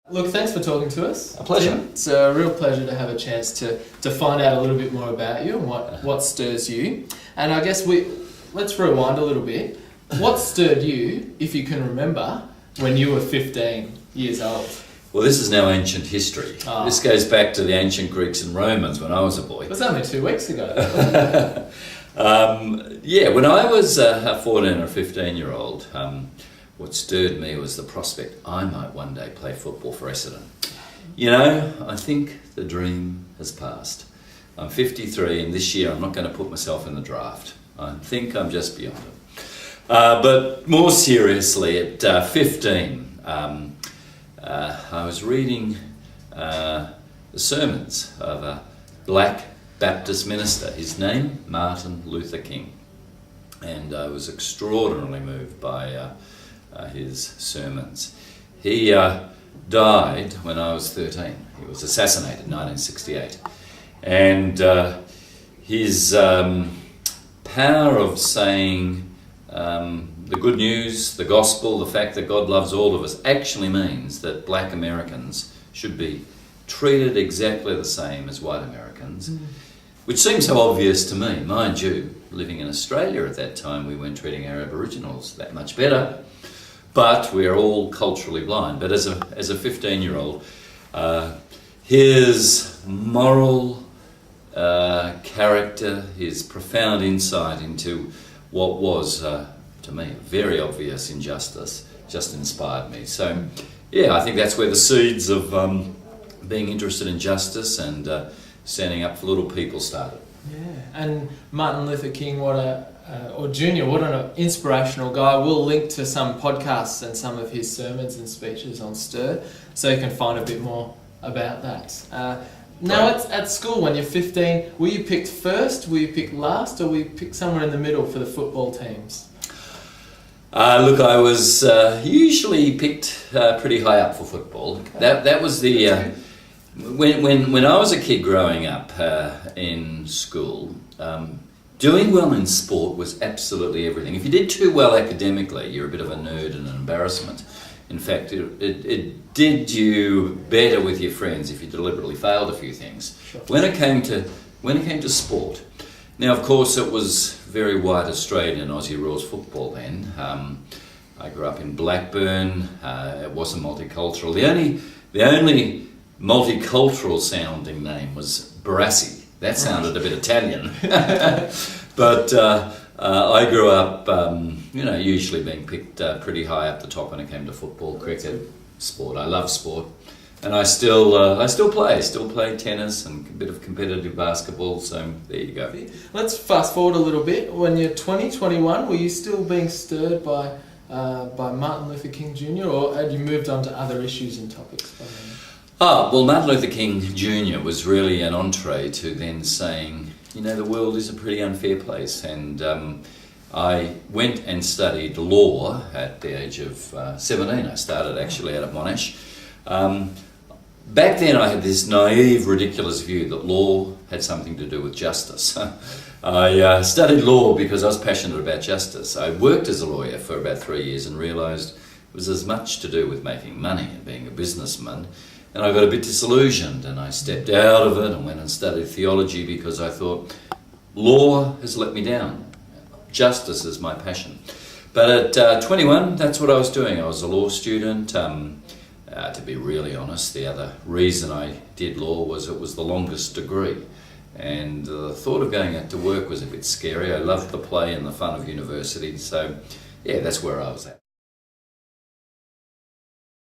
Look, thanks for talking to us. A pleasure. Tim. It's a real pleasure to have a chance to find out a little bit more about you and what stirs you. And I guess let's rewind a little bit. What stirred you, if you can remember, when you were 15 years old? Well, this is now ancient history. Oh. This goes back to the ancient Greeks and Romans when I was a boy. It was only 2 weeks ago. When I was a 14 or 15-year-old, what stirred me was the prospect I might one day play football for Essendon. You know, I think the dream has passed. I'm 53 and this year I'm not going to put myself in the draft. I think I'm just beyond it. But more seriously, at 15, I was reading the sermons of a black Baptist minister, his name Martin Luther King, and I was extraordinarily moved by his sermons. He died when I was 13. He was assassinated in 1968, and his power of saying the good news, the gospel, the fact that God loves all of us actually means that black Americans should be treated exactly the same as white Americans, which seems so obvious to me. Mind you, living in Australia at that time, we weren't treating our Aboriginals that much better, but we are all culturally blind. But as a 15-year-old, his moral character, his profound insight into what was, to me, a very obvious injustice, just inspired me. So, yeah, I think that's where the seeds of being interested in justice and standing up for little people started. Yeah, and Martin Luther King, or Jr., what an inspirational guy. We'll link to some podcasts and some of his sermons and speeches on Stir, so you can find a bit more about that. Now, at school, when you're 15, were you picked first, were you picked last, or were you picked somewhere in the middle for the football teams? Look, I was usually picked pretty high up for football. Okay. That was the... When I was a kid growing up in school, doing well in sport was absolutely everything. If you did too well academically, you're a bit of a nerd and an embarrassment. In fact, it did you better with your friends if you deliberately failed a few things. Sure. When it came to sport, now of course it was very white Australian Aussie rules football then. I grew up in Blackburn. It wasn't multicultural. The only multicultural sounding name was Barassi. That sounded a bit Italian. But I grew up, usually being picked pretty high up the top when it came to football, cricket, sport. I love sport, and I still play tennis and a bit of competitive basketball. So there you go. Let's fast forward a little bit. When you're 20, 21, were you still being stirred by Martin Luther King Jr., or had you moved on to other issues and topics by then? Well, Martin Luther King Jr. was really an entree to then saying, the world is a pretty unfair place. And I went and studied law at the age of 17. I started actually out of Monash. Back then I had this naive, ridiculous view that law had something to do with justice. I studied law because I was passionate about justice. I worked as a lawyer for about 3 years and realised it was as much to do with making money and being a businessman. And I got a bit disillusioned and I stepped out of it and went and studied theology because I thought, law has let me down. Justice is my passion. But at 21, that's what I was doing. I was a law student. To be really honest, the other reason I did law was it was the longest degree. And the thought of going out to work was a bit scary. I loved the play and the fun of university. So, yeah, that's where I was at.